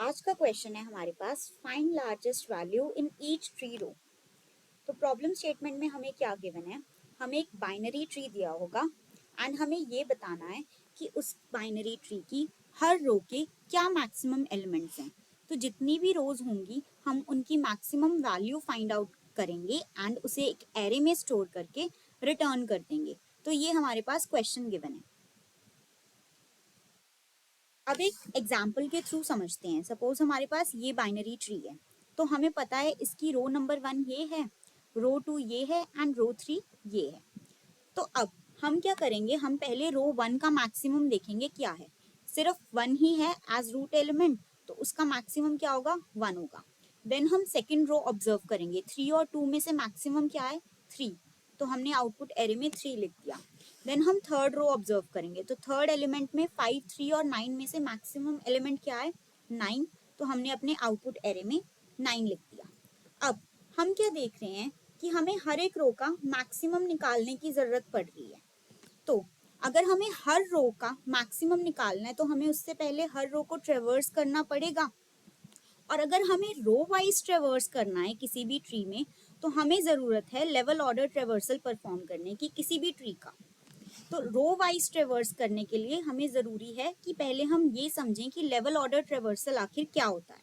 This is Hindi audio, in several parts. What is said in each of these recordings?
आज का क्वेश्चन है हमारे पास, find largest value in each tree row. तो प्रॉब्लम स्टेटमेंट में हमें क्या गिवन है, हमें एक बाइनरी ट्री दिया होगा एंड हमें ये बताना है कि उस बाइनरी ट्री की हर रो के क्या मैक्सिमम एलिमेंट्स हैं। तो जितनी भी रोज होंगी हम उनकी मैक्सिमम वैल्यू फाइंड आउट करेंगे एंड उसे एक एरे में स्टोर करके रिटर्न कर देंगे। तो ये हमारे पास क्वेश्चन गिवन है। अब एक एग्जाम्पल के थ्रू समझते हैं। सपोज हमारे पास ये बाइनरी ट्री है, तो हमें पता है इसकी रो नंबर 1 ये है, रो 2 ये है एंड रो 3 ये है। तो अब हम क्या करेंगे, हम पहले रो 1 का मैक्सिमम देखेंगे क्या है। सिर्फ 1 ही है एज रूट एलिमेंट, तो उसका मैक्सिमम क्या होगा, 1 होगा। देन हम सेकेंड रो ऑब्जर्व करेंगे, 3 और 2 में से मैक्सिमम क्या है, 3, तो हमने आउटपुट एरे में 3 लिख दिया। देन हम थर्ड रो ऑब्जर्व करेंगे, तो थर्ड एलिमेंट में 5, 3 और 9 में से मैक्सिमम एलिमेंट क्या है, 9, तो हमने अपने आउटपुट एरे में 9 लिख दिया। अब हम क्या देख रहे हैं कि हमें हर एक रो का मैक्सिमम निकालने की जरूरत पड़ रही है। तो अगर हमें हर रो का मैक्सिमम निकालना है तो हमें उससे पहले हर रो को ट्रेवर्स करना पड़ेगा। और अगर हमें रो वाइज ट्रेवर्स करना है किसी भी ट्री में, तो हमें जरूरत है लेवल ऑर्डर ट्रेवर्सल परफॉर्म करने की किसी भी ट्री का। तो रो वाइज ट्रेवर्स करने के लिए हमें जरूरी है कि पहले हम ये समझें कि लेवल ऑर्डर ट्रेवर्सल आखिर क्या होता है।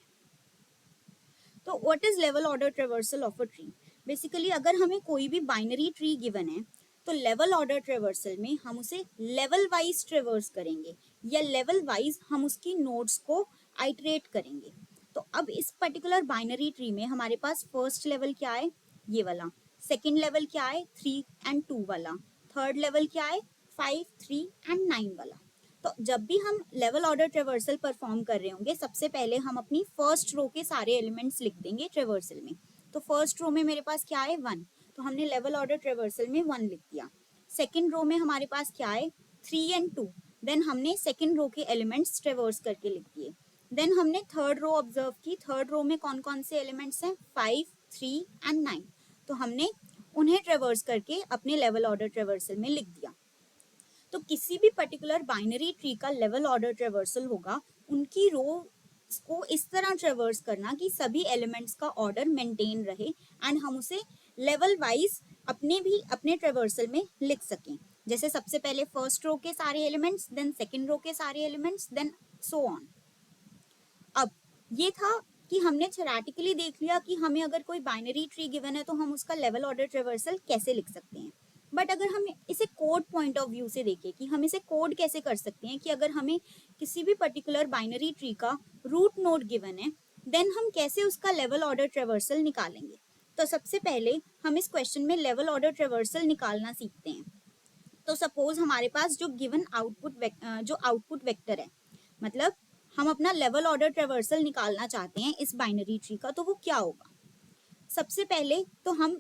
तो what is level order traversal of a tree. Basically अगर हमें कोई भी बाइनरी ट्री गिवन है तो लेवल ऑर्डर ट्रेवर्सल में हम उसे लेवल वाइज ट्रेवर्स करेंगे या लेवल वाइज हम उसकी नोड्स को आइटरेट करेंगे। तो अब इस पर्टिकुलर बाइनरी ट्री में हमारे पास फर्स्ट लेवल क्या है, ये वाला। सेकेंड लेवल क्या है, 3 एंड 2 वाला। थर्ड लेवल क्या है, 5, 3 एंड 9 वाला। तो जब भी हम लेवल ऑर्डर ट्रेवर्सल परफॉर्म कर रहे होंगे, सबसे पहले हम अपनी फर्स्ट रो के सारे एलिमेंट्स लिख देंगे ट्रेवर्सल में। तो फर्स्ट रो में मेरे पास क्या है, 1, तो हमने लेवल ऑर्डर ट्रेवर्सल में 1 लिख दिया। सेकेंड रो में हमारे पास क्या है, 3 एंड 2, देन हमने सेकेंड रो के एलिमेंट्स ट्रेवर्स करके लिख दिए। देन हमने थर्ड रो ऑब्जर्व की, थर्ड रो में कौन कौन से एलिमेंट्स हैं, 5, 3 एंड 9, तो हमने उन्हें ट्रेवर्स करके अपने लेवल ऑर्डर ट्रेवर्सल में लिख दिया। तो किसी भी पर्टिकुलर बाइनरी ट्री का लेवल ऑर्डर ट्रेवर्सल होगा, उनकी रो को इस तरह ट्रेवर्स करना कि सभी एलिमेंट्स का ऑर्डर मेंटेन रहे एंड हम उसे लेवल वाइज अपने ट्रेवर्सल में लिख सकें। जैसे सबसे पहले फर्स्ट रो के सारे एलिमेंट्स, देन सेकेंड रो के सारे एलिमेंट्स, देन सो ऑन। अब ये था कि हमने थ्योरेटिकली देख लिया कि हमें अगर कोई बाइनरी ट्री गिवन है तो हम उसका लेवल ऑर्डर ट्रेवर्सल कैसे लिख सकते हैं। बट अगर हम इसे कोड पॉइंट ऑफ व्यू से देखें कि हम इसे कोड कैसे कर सकते हैं, कि अगर हमें किसी भी पर्टिकुलर बाइनरी ट्री का रूट नोड गिवन है, देन हम कैसे उसका लेवल ऑर्डर ट्रेवर्सल निकालेंगे। तो सबसे पहले हम इस क्वेश्चन में लेवल ऑर्डर ट्रेवर्सल निकालना सीखते हैं। तो सपोज हमारे पास जो गिवन आउटपुट वेक्टर है, मतलब हम अपना लेवल ऑर्डर ट्रेवर्सल निकालना चाहते हैं इस बाइनरी ट्री का, तो वो क्या होगा। सबसे पहले तो हम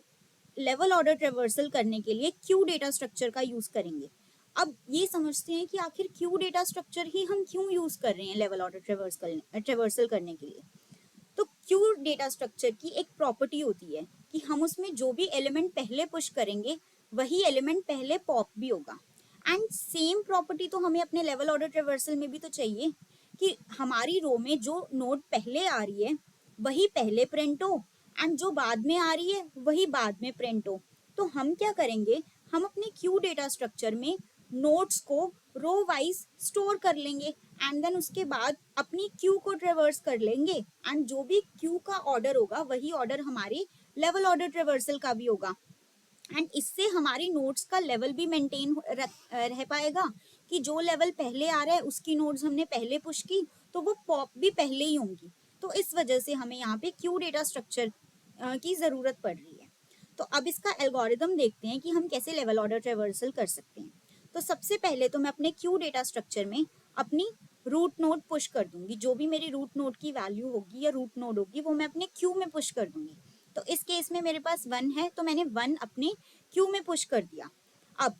लेवल ऑर्डर ट्रेवर्सल करने के लिए क्यू डेटा स्ट्रक्चर का यूज करेंगे। अब ये समझते हैं कि आखिर क्यू डेटा स्ट्रक्चर ही हम क्यों यूज कर रहे हैं लेवल ऑर्डर ट्रेवर्सल करने के लिए। तो क्यू डेटा स्ट्रक्चर की एक प्रॉपर्टी होती है कि हम उसमें जो भी एलिमेंट पहले पुश करेंगे वही एलिमेंट पहले पॉप भी होगा। एंड सेम प्रॉपर्टी तो हमें अपने लेवल ऑर्डर ट्रेवर्सल में भी तो चाहिए कि हमारी रो में जो नोड पहले आ रही है वही पहले प्रिंट हो एंड जो बाद में आ रही है वही बाद में प्रिंट हो। तो हम क्या करेंगे, हम अपने क्यू डेटा स्ट्रक्चर में नोड्स को रो वाइज स्टोर कर लेंगे एंड देन उसके बाद अपनी क्यू को ट्रेवर्स कर लेंगे एंड जो भी क्यू का ऑर्डर होगा वही ऑर्डर हमारे लेवल ऑर्डर ट्रेवर्सल का भी होगा। एंड इससे हमारी नोड्स का लेवल भी मेंटेन रह पाएगा कि जो लेवल पहले आ रहा है उसकी नोड्स हमने पहले पुश की तो वो पॉप भी पहले ही होंगी। तो इस वजह से हमें यहाँ पे क्यू डेटा स्ट्रक्चर की जरूरत पड़ रही है। तो अब इसका एल्गोरिदम देखते हैं कि हम कैसे लेवल ऑर्डर ट्रेवर्सल कर सकते हैं। तो सबसे पहले तो मैं अपने क्यू डेटा स्ट्रक्चर में अपनी रूट नोड पुश कर दूंगी, जो भी मेरी रूट नोड की वैल्यू होगी या रूट नोड होगी वो मैं अपने क्यू में पुश कर दूंगी। तो इस केस में मेरे पास 1 है तो मैंने 1 अपने क्यू में पुश कर दिया। अब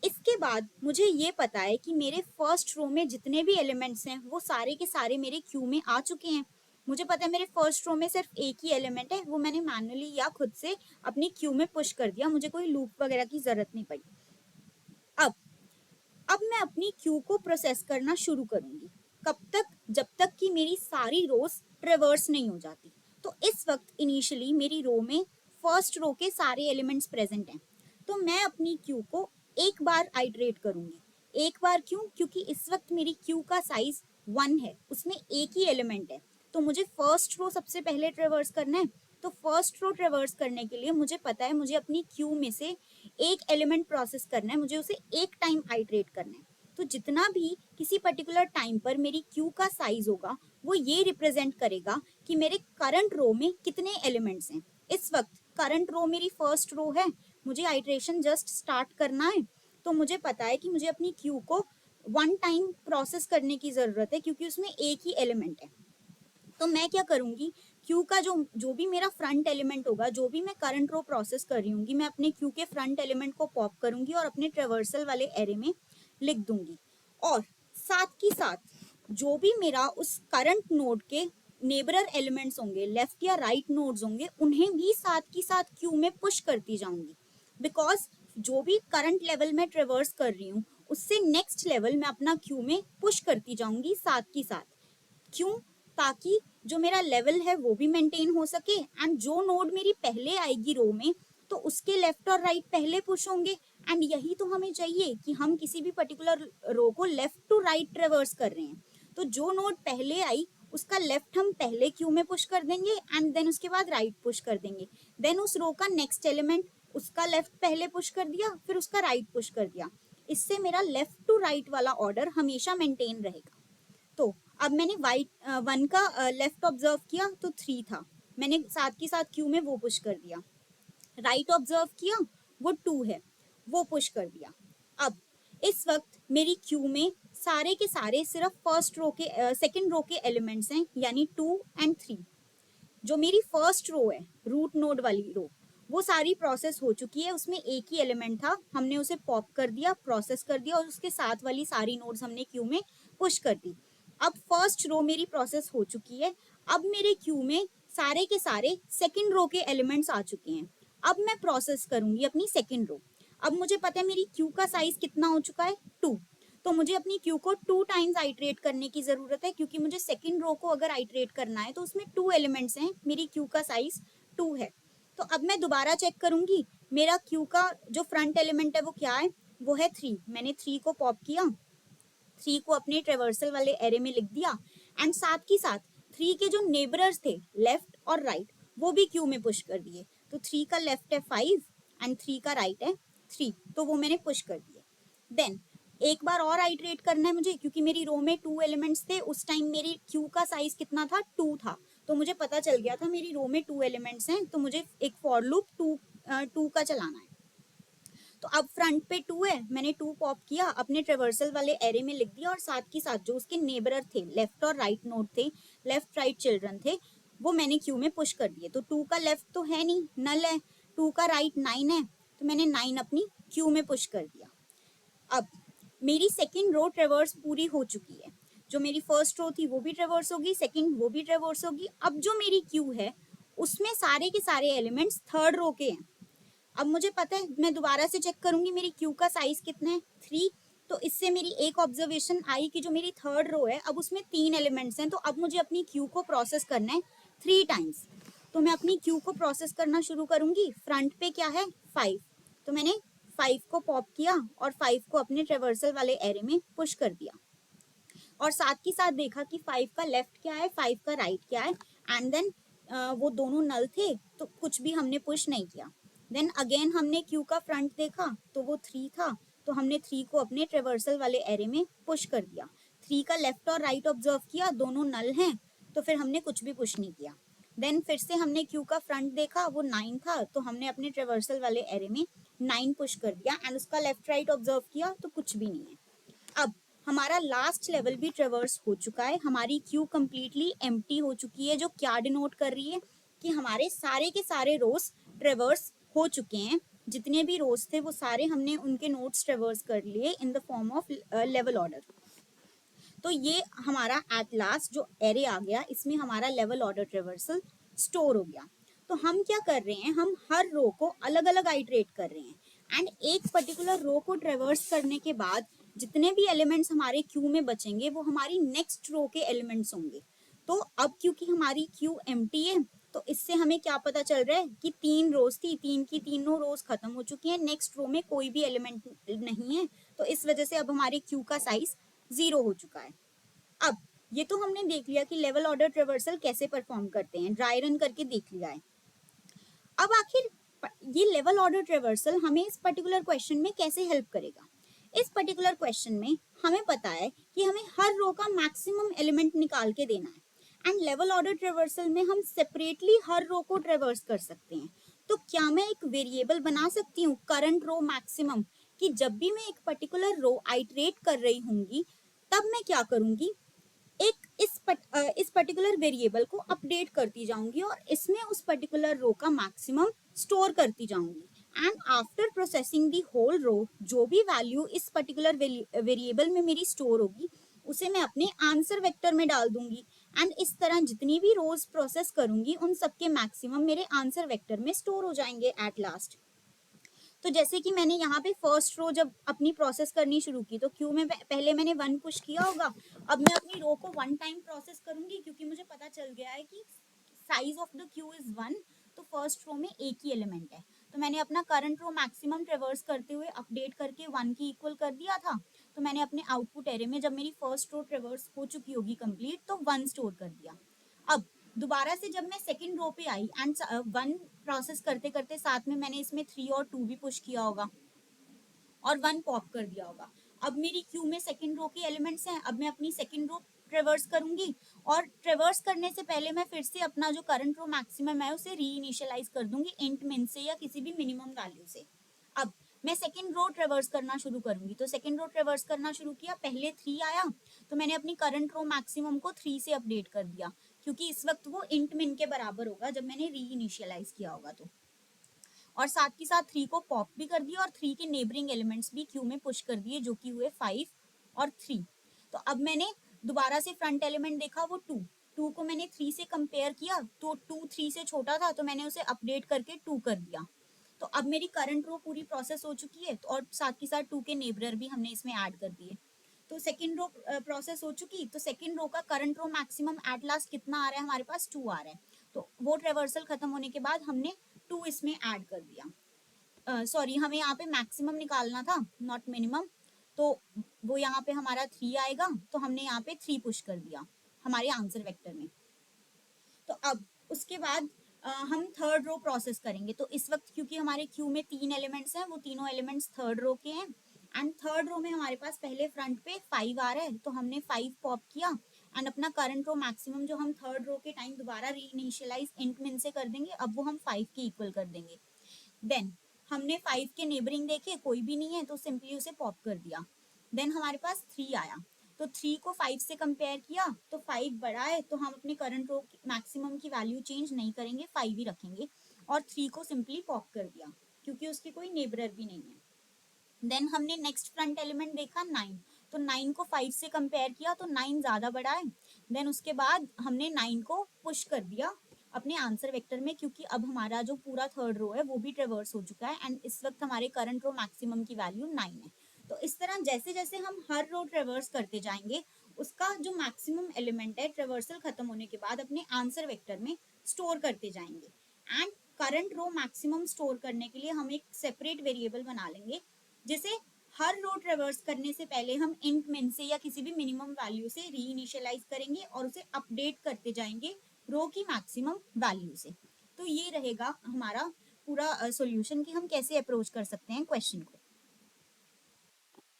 इसके बाद मुझे ये पता है कि मेरे फर्स्ट रो में जितने भी एलिमेंट्स हैं वो सारे के सारे मेरे क्यू में आ चुके हैं। मुझे पता है मेरे फर्स्ट रो में सिर्फ एक ही एलिमेंट है, वो मैंने मैनुअली या खुद से अपनी क्यू में पुश कर दिया, मुझे कोई लूप वगैरह की जरूरत नहीं पड़ी। अब अब मैं अपनी क्यू को प्रोसेस करना शुरू करूंगी, कब तक, जब तक कि मेरी सारी रोज ट्रेवर्स नहीं हो जाती। तो इस वक्त इनिशियली मेरी रो में फर्स्ट रो के सारे एलिमेंट्स प्रेजेंट हैं, तो मैं अपनी क्यू को एक बार आइटरेट करूंगी। एक बार क्यों? क्योंकि इस वक्त मेरी क्यू का साइज 1 है, उसमें एक ही एलिमेंट है, तो मुझे फर्स्ट रो सबसे पहले ट्रेवर्स करना है। तो फर्स्ट रो ट्रेवर्स करने के लिए मुझे पता है मुझे अपनी क्यू में से एक एलिमेंट प्रोसेस करना है, मुझे उसे एक टाइम आइटरेट करना है। तो जितना भी किसी पर्टिकुलर टाइम पर मेरी क्यू का साइज होगा वो ये रिप्रेजेंट करेगा कि मेरे करंट रो में कितने एलिमेंट्स हैं। इस वक्त करंट रो मेरी फर्स्ट रो है, मुझे आइटरेशन जस्ट स्टार्ट करना है, तो मुझे पता है कि मुझे अपनी क्यू को 1 टाइम प्रोसेस करने की जरूरत है क्योंकि उसमें एक ही एलिमेंट है। तो मैं क्या करूंगी, क्यू का जो जो भी मेरा फ्रंट एलिमेंट होगा, जो भी मैं करंट रो प्रोसेस कर रही हूँ, मैं अपने क्यू के फ्रंट एलिमेंट को पॉप करूंगी और अपने ट्रेवर्सल वाले एरे में लिख दूंगी। और साथ ही साथ जो भी मेरा उस करंट नोड के नेबरर एलिमेंट्स होंगे, लेफ्ट या राइट नोड्स होंगे, उन्हें भी साथ ही साथ क्यू में पुश करती जाऊंगी। बिकॉज जो भी करंट लेवल में ट्रेवर्स कर रही हूँ उससे नेक्स्ट लेवल मैं अपना क्यू में पुश करती जाऊंगी साथ ही साथ। क्यों? ताकि जो मेरा लेवल है वो भी मेंटेन हो सके, एंड जो नोड मेरी पहले आएगी रो में तो उसके लेफ्ट और राइट पहले पुश होंगे। एंड यही तो हमें चाहिए कि हम किसी भी पर्टिकुलर रो को लेफ्ट टू राइट ट्रेवर्स कर रहे हैं, तो जो नोड पहले आई उसका लेफ्ट हम पहले क्यू में पुश कर देंगे एंड देन उसके बाद राइट पुश कर देंगे। देन उस रो का नेक्स्ट एलिमेंट उसका लेफ्ट पहले पुश कर दिया, फिर उसका राइट पुश कर दिया। इससे मेरा लेफ्ट टू राइट वाला ऑर्डर हमेशा मेंटेन रहेगा। तो अब मैंने वाइट 1 का लेफ्ट ऑब्जर्व किया तो 3 था, मैंने साथ के साथ क्यू में वो पुश कर दिया। राइट ऑब्जर्व किया वो 2 है, वो पुश कर दिया। अब इस वक्त मेरी क्यू में सारे के सारे सिर्फ फर्स्ट रो के सेकंड रो के एलिमेंट्स हैं, यानी 2 एंड 3। जो मेरी फर्स्ट रो है, रूट नोड वाली रो, वो सारी प्रोसेस हो चुकी है, उसमें एक ही एलिमेंट था, हमने उसे पॉप कर दिया, प्रोसेस कर दिया और उसके साथ वाली सारी नोड्स हमने क्यू में पुश कर दी। अब फर्स्ट रो मेरी प्रोसेस हो चुकी है। अब मेरे क्यू में सारे के सारे सेकंड रो के एलिमेंट्स आ चुके हैं। अब मैं प्रोसेस करूंगी अपनी सेकंड रो। अब मुझे पता है मेरी क्यू का साइज कितना हो चुका है, 2। तो मुझे अपनी क्यू को 2 टाइम्स आइटरेट करने की जरूरत है, क्योंकि मुझे सेकंड रो को अगर आइटरेट करना है तो उसमें 2 एलिमेंट्स हैं, मेरी क्यू का साइज 2 है। तो अब मैं दोबारा चेक करूंगी मेरा क्यू का जो फ्रंट एलिमेंट है वो क्या है, वो है 3। मैंने 3 को पॉप किया, 3 को अपने ट्रेवर्सल वाले एरे में लिख दिया, एंड साथ ही साथ 3 के जो नेबरर्स थे लेफ्ट और राइट वो भी क्यू में पुश कर दिए। तो 3 का लेफ्ट है 5 एंड 3 का राइट है 3, तो वो मैंने पुश कर दिए। देन एक बार और आइटरेट करना है मुझे, क्योंकि मेरी रो में 2 एलिमेंट्स थे, उस टाइम मेरी क्यू का साइज कितना था, 2 था। तो मुझे पता चल गया था मेरी रो में 2 एलिमेंट्स हैं, तो मुझे एक फॉर लूप 2 का चलाना है। तो अब फ्रंट पे 2 है, मैंने 2 पॉप किया, अपने ट्रेवर्सल वाले एरे में लिख दिया, और साथ ही साथ जो उसके नेबरर थे, लेफ्ट और राइट नोड थे, लेफ्ट राइट चिल्ड्रन थे, वो मैंने क्यू में पुश कर दिए। तो 2 का लेफ्ट तो है नहीं, नल है, 2 का राइट 9 है, तो मैंने 9 अपनी क्यू में पुश कर दिया। अब मेरी सेकंड रो ट्रेवर्स पूरी हो चुकी है, जो मेरी फर्स्ट रो थी वो भी ट्रेवर्स होगी, सेकंड वो भी ट्रेवर्स होगी। अब जो मेरी क्यू है उसमें सारे के सारे एलिमेंट्स थर्ड रो के हैं। अब मुझे पता है, मैं दोबारा से चेक करूंगी मेरी क्यू का साइज कितना है, 3। तो इससे मेरी एक ऑब्जर्वेशन आई कि जो मेरी थर्ड रो है अब उसमें 3 एलिमेंट्स हैं, तो अब मुझे अपनी क्यू को प्रोसेस करना है 3 टाइम्स। तो मैं अपनी क्यू को प्रोसेस करना शुरू करूंगी। फ्रंट पे क्या है, 5, तो मैंने 5 को पॉप किया और 5 को अपने ट्रेवर्सल वाले एरे में पुश कर दिया, और साथ ही साथ देखा कि 5 का लेफ्ट क्या है, 5 का राइट क्या है, एंड देन वो दोनों नल थे तो कुछ भी हमने पुश नहीं किया। देन अगेन हमने क्यू का फ्रंट देखा तो वो 3 था, तो हमने 3 को अपने ट्रेवर्सल वाले एरे में पुश कर दिया। 3 का लेफ्ट और राइट ऑब्जर्व किया, दोनों नल हैं, तो फिर हमने कुछ भी पुश नहीं किया। देन फिर से हमने क्यू का फ्रंट देखा, वो 9 था, तो हमने अपने ट्रेवर्सल वाले एरे में 9 पुश कर दिया, एंड उसका लेफ्ट राइट ऑब्जर्व किया तो कुछ भी नहीं है। अब हमारा लास्ट लेवल भी ट्रेवर्स हो चुका है, हमारी क्यू कंप्लीटली एम्प्टी हो चुकी है, जो क्या डिनोट कर रही है कि हमारे सारे के सारे रोज ट्रेवर्स हो चुके हैं। जितने भी रोज थे वो सारे हमने उनके नोड्स ट्रेवर्स कर लिए in the form of level order. तो ये हमारा एट लास्ट जो एरे आ गया, इसमें हमारा लेवल ऑर्डर ट्रेवर्सल स्टोर हो गया। तो हम क्या कर रहे हैं, हम हर रो को अलग अलग आइटरेट कर रहे हैं, एंड एक पर्टिकुलर रो को ट्रेवर्स करने के बाद जितने भी एलिमेंट्स हमारे क्यू में बचेंगे वो हमारी नेक्स्ट रो के एलिमेंट्स होंगे। तो अब क्योंकि हमारी क्यू एम्प्टी है, तो इससे हमें क्या पता चल रहा है कि 3 रोज थी, 3 की 3 रोज खत्म हो चुकी है, नेक्स्ट रो में कोई भी एलिमेंट नहीं है, तो इस वजह से अब हमारे क्यू का साइज 0 हो चुका है। अब ये तो हमने देख लिया कि लेवल ऑर्डर ट्रेवर्सल कैसे परफॉर्म करते हैं, ड्राई रन करके देख लिया है। अब आखिर ये लेवल ऑर्डर ट्रेवर्सल हमें इस पर्टिकुलर क्वेश्चन में कैसे हेल्प करेगा। इस पर्टिकुलर क्वेश्चन में हमें पता है कि हमें हर रो का मैक्सिमम एलिमेंट निकाल के देना है, एंड लेवल ऑर्डर ट्रेवर्सल में हम सेपरेटली हर रो को ट्रेवर्स कर सकते हैं। तो क्या मैं एक वेरिएबल बना सकती हूँ करंट रो मैक्सिमम, कि जब भी मैं एक पर्टिकुलर रो आइटरेट कर रही होंगी तब मैं क्या करूंगी, एक इस पर्टिकुलर वेरिएबल को अपडेट करती जाऊंगी और इसमें उस पर्टिकुलर रो का मैक्सिमम स्टोर करती जाऊंगी, and after processing the whole row जो भी वैल्यू इस पर्टिकुलर वेरिएबल में मेरी स्टोर होगी उसे मैं अपने आंसर वेक्टर में डाल दूंगी, एंड इस तरह जितनी भी रोज प्रोसेस करूंगी उन सबके मैक्सिमम मेरे आंसर वेक्टर में स्टोर हो जाएंगे एट लास्ट। तो जैसे कि मैंने यहाँ पे फर्स्ट रो जब अपनी प्रोसेस करनी शुरू की तो क्यू में पहले मैंने 1 पुश किया होगा, अब मैं अपनी रो को 1 टाइम प्रोसेस करूंगी क्योंकि मुझे पता चल गया है कि size of the Q is 1, तो फर्स्ट रो में एक ही एलिमेंट है। तो मैंने अपना करंट रो मैक्सिमम ट्रेवर्स करते हुए अपडेट करके 1 की इक्वल कर दिया था। तो मैंने अपने आउटपुट एरे में जब मेरी फर्स्ट रो ट्रेवर्स हो चुकी होगी कंप्लीट तो 1 स्टोर कर दिया। अब दोबारा से जब मैं सेकंड रो पे आई एंड 1 प्रोसेस करते करते साथ में मैंने इसमें 3 और 2 भी पुश किया होगा और 1 पॉप कर दिया होगा। अब मेरी क्यू में सेकंड रो के एलिमेंट्स हैं, अब मैं अपनी सेकंड रो ट्रेवर्स करूंगी और ट्रेवर्स करने से पहले मैं फिर से अपना जो करंट रो मैक्सिमम है उसे रीइनिशियलाइज कर दूंगी इंट मिन से या किसी भी मिनिमम वैल्यू से। अब मैं सेकंड रो ट्रेवर्स करना शुरू करूंगी, तो सेकंड रो ट्रेवर्स करना शुरू किया, पहले 3 आया तो मैंने अपनी करंट रो मैक्सिमम को 3 से अपडेट कर दिया क्योंकि इस वक्त वो इंट मिन के बराबर होगा जब मैंने रीइनिशियलाइज किया होगा तो। और साथ के साथ 3 को पॉप भी कर दिया और 3 के नेबरिंग एलिमेंट्स भी क्यू में पुश कर दिए जो कि हुए 5 और 3। तो अब मैंने दोबारा से फ्रंट एलिमेंट देखा वो 2 को मैंने 3 से कंपेयर किया तो 2 3 से छोटा था तो मैंने उसे अपडेट करके 2 कर दिया। तो अब मेरी करंट रो पूरी प्रोसेस हो चुकी है, तो और साथ के साथ 2 के नेबरर भी हमने इसमें ऐड कर दिए। तो सेकंड रो प्रोसेस हो चुकी, तो सेकंड रो का current row maximum at last कितना आ रहा है हमारे पास 2 आ रहा है। तो वो ट्रेवर्सल खत्म होने के बाद हमने 2 इसमें ऐड कर दिया। सॉरी हमें यहाँ पे मैक्सिमम निकालना था नॉट मिनिमम, तो वो यहाँ पे हमारा 3 आएगा तो हमने यहाँ पे 3 पुश कर दिया हमारे आंसर वेक्टर में। तो अब उसके बाद हम थर्ड रो प्रोसेस करेंगे। तो इस वक्त क्योंकि हमारे क्यू में 3 एलिमेंट्स हैं वो तीनों एलिमेंट्स थर्ड रो के हैं, एंड थर्ड रो में हमारे पास पहले फ्रंट पे 5 आ रहा है तो हमने 5 पॉप किया एंड अपना करंट रो मैक्सिमम जो हम थर्ड रो के टाइम दोबारा रीइनिशियलाइज इंट मिन से कर देंगे, अब वो हम 5 के इक्वल कर देंगे। देन हमने 5 के नेबरिंग देखे कोई भी नहीं है तो सिंपली उसे पॉप कर दिया। देन हमारे पास 3 आया तो 3 को 5 से कंपेयर किया तो 5 बड़ा है तो हम अपने करंट रो मैक्सिमम की वैल्यू चेंज नहीं करेंगे, 5 ही रखेंगे और 3 को सिंपली पॉप कर दिया क्योंकि उसकी कोई नेबरर भी नहीं है। देन हमने नेक्स्ट फ्रंट एलिमेंट देखा 9, तो 9 को 5 से कंपेयर किया तो 9 ज्यादा बड़ा है। देन उसके बाद हमने 9 को पुश कर दिया अपने आंसर वेक्टर में क्योंकि अब हमारा जो पूरा थर्ड रो है वो भी ट्रेवर्स हो चुका है एंड इस वक्त हमारे करंट रो मैक्सिमम की वैल्यू 9 है। तो इस तरह जैसे जैसे हम हर रो ट्रेवर्स करते जाएंगे उसका जो मैक्सिमम एलिमेंट है ट्रेवर्सल खत्म होने के बाद अपने आंसर वेक्टर में स्टोर करते जाएंगे। And current row maximum store करने के लिए हम एक सेपरेट वेरिएबल बना लेंगे जिसे हर रो ट्रेवर्स करने से पहले हम इंट मिन से या किसी भी मिनिमम वैल्यू से रीइनिशियलाइज करेंगे और उसे अपडेट करते जाएंगे रो की मैक्सिमम वैल्यू से। तो ये रहेगा हमारा पूरा सॉल्यूशन कि हम कैसे अप्रोच कर सकते हैं क्वेश्चन को।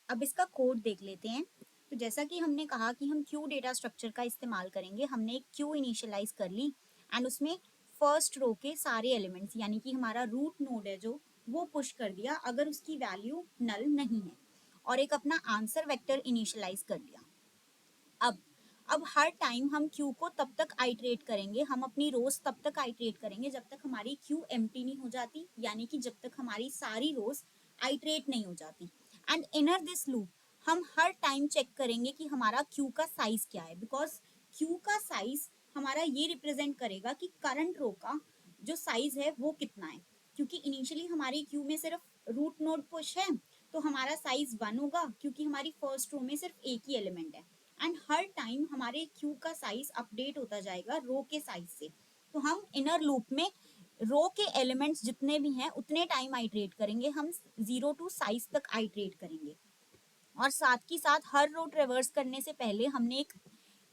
अब इसका कोड देख लेते हैं। तो जैसा कि हमने कहा कि हम क्यू डेटा स्ट्रक्चर का इस्तेमाल करेंगे, हमने एक क्यू इनिशियलाइज कर ली एंड उसमें फर्स्ट रो के सारे एलिमेंट्स यानी कि हमारा रूट नोड है जो वो पुश कर दिया अगर उसकी वैल्यू नल नहीं है, और एक अपना आंसर वेक्टर इनिशियलाइज कर लिया। अब हर टाइम हम क्यू को तब तक आइटरेट करेंगे, हम अपनी रोज तब तक आइटरेट करेंगे जब तक हमारी क्यू एम्प्टी नहीं हो जाती, यानी कि जब तक हमारी सारी रोज आइटरेट नहीं हो जाती। एंड इनर दिस लूप हम हर टाइम चेक करेंगे कि हमारा क्यू का साइज क्या है, बिकॉज क्यू का साइज हमारा ये रिप्रेजेंट करेगा कि करंट रो का जो साइज है वो कितना है। क्योंकि इनिशियली हमारी क्यू में सिर्फ रूट नोड पुश है तो हमारा साइज 1 होगा क्योंकि हमारी फर्स्ट रो में सिर्फ एक ही एलिमेंट है। एंड हर टाइम हमारे क्यू का साइज अपडेट होता जाएगा रो के साइज से। तो हम इनर लूप में रो के एलिमेंट्स जितने भी हैं उतने टाइम आइट्रेट करेंगे, हम 0 टू साइज तक आइट्रेट करेंगे। और साथ ही साथ हर रो ट्रेवर्स करने से पहले हमने एक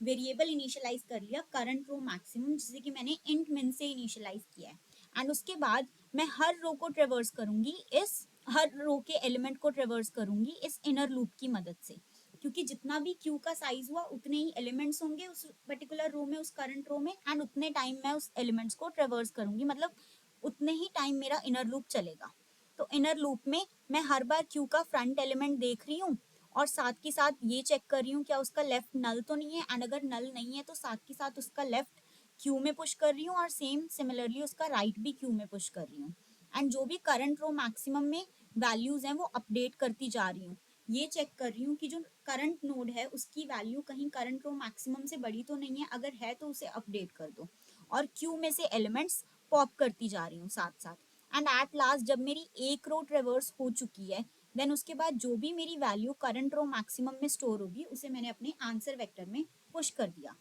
वेरिएबल इनिशियलाइज कर लिया करंट रो मैक्सिमम, जिसे कि मैंने इंट मिन से इनिशियलाइज किया है। एंड उसके बाद मैं हर रो को ट्रेवर्स करूंगी, इस हर रो के एलिमेंट को ट्रेवर्स करूंगी इस इनर लूप की मदद से, क्योंकि जितना भी क्यू का साइज हुआ उतने ही एलिमेंट्स होंगे उस पर्टिकुलर रो में, उस करंट रो में, एंड उतने टाइम मैं उस एलिमेंट्स को ट्रेवर्स करूंगी, मतलब उतने ही टाइम मेरा इनर लूप चलेगा। तो इनर लूप में मैं हर बार क्यू का फ्रंट एलिमेंट देख रही हूँ और साथ के साथ ये चेक कर रही हूँ क्या उसका लेफ्ट नल तो नहीं है, एंड अगर नल नहीं है तो साथ के साथ उसका लेफ्ट क्यू में पुश कर रही हूँ और सेम सिमिलरली उसका राइट भी क्यू में पुश कर रही हूँ। एंड जो भी करंट रो मैक्सिमम में वैल्यूज हैं वो अपडेट करती जा रही हूँ, ये चेक कर रही हूँ कि जो करंट नोड है उसकी वैल्यू कहीं करंट रो मैक्सिमम से बड़ी तो नहीं है, अगर है तो उसे अपडेट कर दो। और क्यू में से एलिमेंट्स पॉप करती जा रही हूँ साथ साथ। एंड एट लास्ट जब मेरी एक रो ट्रेवर्स हो चुकी है, देन उसके बाद जो भी मेरी वैल्यू करंट रो मैक्सिमम में स्टोर होगी उसे मैंने अपने आंसर वेक्टर में पुश कर दिया।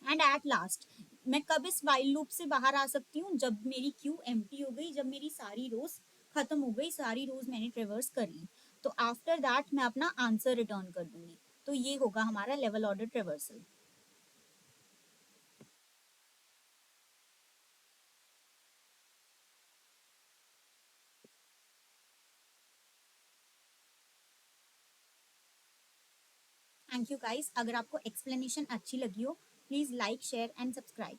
एंड एट लास्ट मैं कब इस वाइल लूप से बाहर आ सकती हूँ, जब मेरी क्यू एम्प्टी हो गई, जब मेरी सारी रोज खत्म हो गई, सारी रोज मैंने ट्रेवर्स कर ली, तो आफ्टर दैट मैं अपना आंसर रिटर्न कर दूंगी। तो ये होगा हमारा level order traversal. Thank you guys, अगर आपको एक्सप्लेनेशन अच्छी लगी हो please like share and subscribe.